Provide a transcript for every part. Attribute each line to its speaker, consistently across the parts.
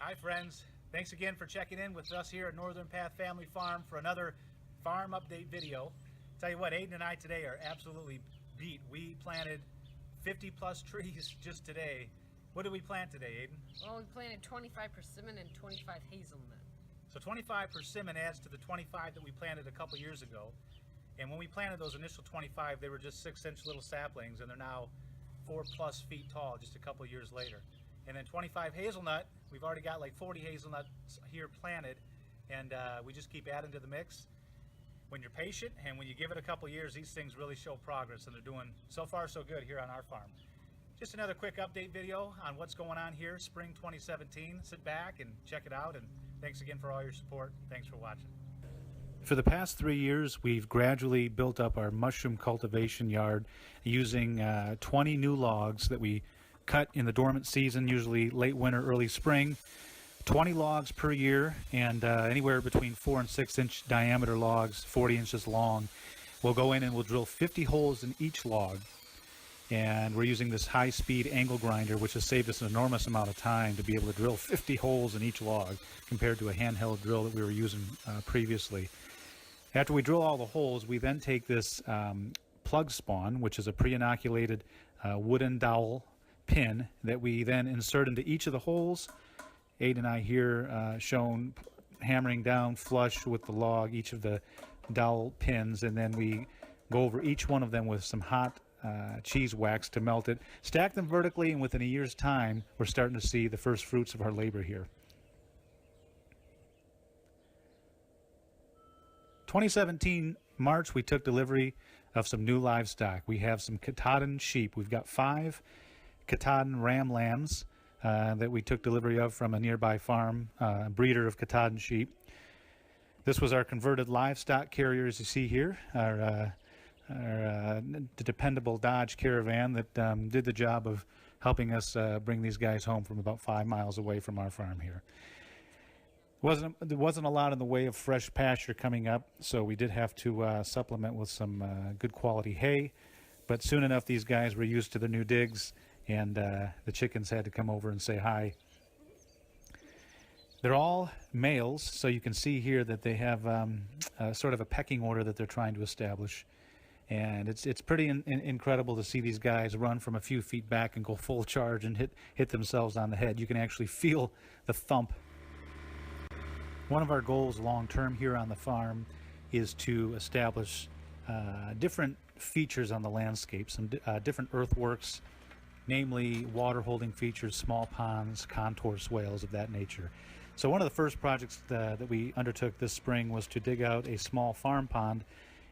Speaker 1: Hi friends, thanks again for checking in with us here at Northern Path Family Farm for another farm update video. Tell you what, Aiden and I today are absolutely beat. We planted 50 plus trees just today. What did we plant today, Aiden?
Speaker 2: Well, we planted 25 persimmon and 25 hazelnut.
Speaker 1: So 25 persimmon adds to the 25 that we planted a couple years ago. And when we planted those initial 25, they were just 6-inch little saplings, and they're now 4+ feet tall just a couple years later. And then 25 hazelnut, we've already got like 40 hazelnuts here planted, and we just keep adding to the mix. When you're patient and when you give it a couple years, these things really show progress, and they're doing so far so good here on our farm. Just another quick update video on what's going on here, spring 2017. Sit back and check it out, and thanks again for all your support. Thanks for watching. For the past 3 years, we've gradually built up our mushroom cultivation yard using 20 new logs that we cut in the dormant season, usually late winter, early spring. 20 logs per year, and anywhere between 4 and 6 inch diameter logs, 40 inches long. We'll go in and we'll drill 50 holes in each log, and we're using this high-speed angle grinder, which has saved us an enormous amount of time to be able to drill 50 holes in each log compared to a handheld drill that we were using previously. After we drill all the holes, we then take this plug spawn, which is a pre-inoculated wooden dowel pin that we then insert into each of the holes. Aiden and I here shown hammering down flush with the log each of the dowel pins, and then we go over each one of them with some hot cheese wax to melt it. Stack them vertically, and within a year's time, we're starting to see the first fruits of our labor here. 2017 March, we took delivery of some new livestock. We have some Katahdin sheep. We've got 5 Katahdin ram lambs that we took delivery of from a nearby farm, breeder of Katahdin sheep. This was our converted livestock carrier, as you see here, our dependable Dodge Caravan that did the job of helping us bring these guys home from about 5 miles away from our farm here. There wasn't a lot in the way of fresh pasture coming up, so we did have to supplement with some good quality hay. But soon enough, these guys were used to the new digs, and the chickens had to come over and say hi. They're all males, so you can see here that they have sort of a pecking order that they're trying to establish. And it's pretty incredible to see these guys run from a few feet back and go full charge and hit themselves on the head. You can actually feel the thump. One of our goals long-term here on the farm is to establish different features on the landscape, some different earthworks, namely water-holding features, small ponds, contour swales of that nature. So one of the first projects that we undertook this spring was to dig out a small farm pond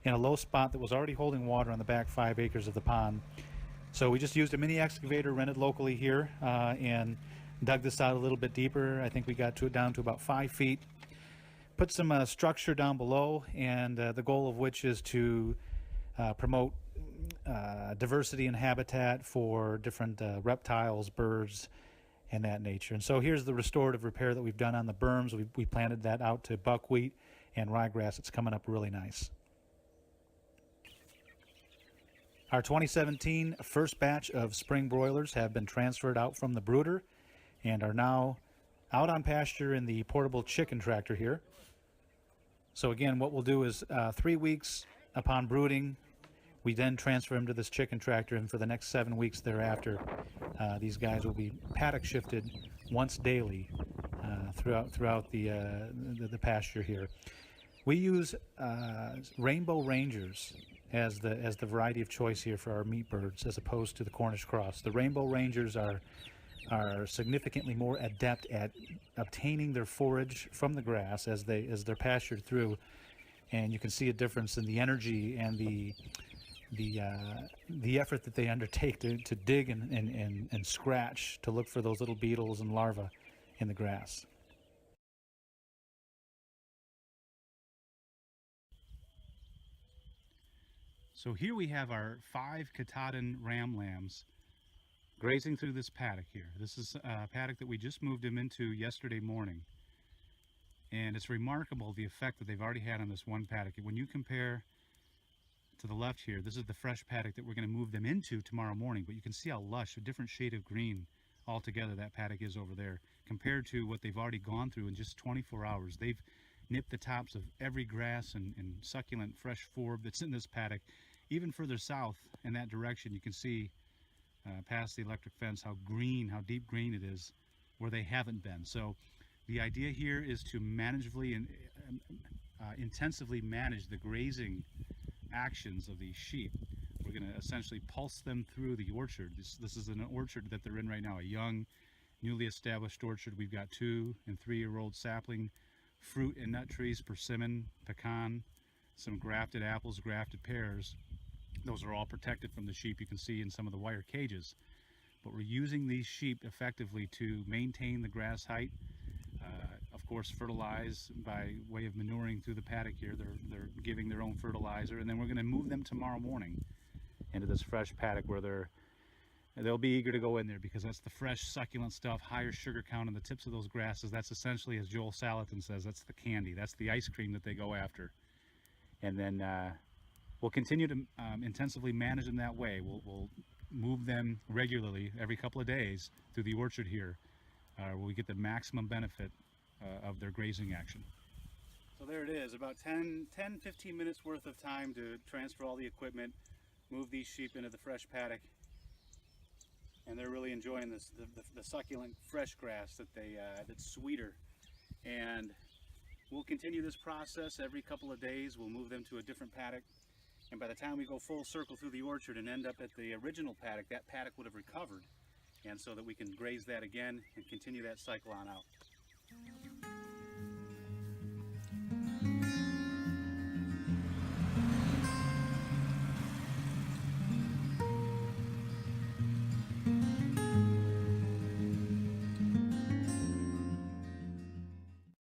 Speaker 1: in a low spot that was already holding water on the back 5 acres of the pond. So we just used a mini excavator rented locally here and dug this out a little bit deeper. I think we got down to about 5 feet. Put some structure down below, and the goal of which is to promote diversity in habitat for different reptiles, birds, and that nature. And so here's the restorative repair that we've done on the berms. We planted that out to buckwheat and ryegrass. It's coming up really nice. Our 2017 first batch of spring broilers have been transferred out from the brooder and are now out on pasture in the portable chicken tractor here. So again, what we'll do is 3 weeks upon brooding, we then transfer them to this chicken tractor, and for the next 7 weeks thereafter, these guys will be paddock shifted once daily throughout the pasture here. We use Rainbow Rangers as the variety of choice here for our meat birds, as opposed to the Cornish cross. The Rainbow Rangers are significantly more adept at obtaining their forage from the grass as they're pastured through, and you can see a difference in the energy and the effort that they undertake to dig and scratch to look for those little beetles and larvae in the grass. So here we have our 5 Katahdin ram lambs grazing through this paddock here. This is a paddock that we just moved them into yesterday morning. And it's remarkable the effect that they've already had on this one paddock. When you compare to the left here, this is the fresh paddock that we're going to move them into tomorrow morning, but you can see how lush, a different shade of green
Speaker 3: altogether that paddock is over there, compared to what they've already gone through in just 24 hours. They've nipped the tops of every grass and succulent fresh forb that's in this paddock. Even further south in that direction, you can see past the electric fence how green, how deep green it is where they haven't been. So the idea here is to manageably and intensively manage the grazing actions of these sheep. We're going to essentially pulse them through the orchard. This is an orchard that they're in right now, a young, newly established orchard. We've got 2- and 3-year-old sapling fruit and nut trees, persimmon, pecan, some grafted apples, grafted pears. Those are all protected from the sheep, you can see in some of the wire cages. But we're using these sheep effectively to maintain the grass height. Of course, fertilize by way of manuring through the paddock here. They're giving their own fertilizer, and then we're going to move them tomorrow morning into this fresh paddock where they'll be eager to go in there, because that's the fresh succulent stuff, higher sugar count on the tips of those grasses. That's essentially, as Joel Salatin says, that's the candy, that's the ice cream that they go after. And then we'll continue to intensively manage them that way. We'll move them regularly every couple of days through the orchard here, where we get the maximum benefit of their grazing action. So there it is, about 10-15 minutes worth of time to transfer all the equipment, move these sheep into the fresh paddock, and they're really enjoying this, the succulent fresh grass that's sweeter. And we'll continue this process every couple of days. We'll move them to a different paddock, and by the time we go full circle through the orchard and end up at the original paddock, that paddock would have recovered, and so that we can graze that again and continue that cycle on out.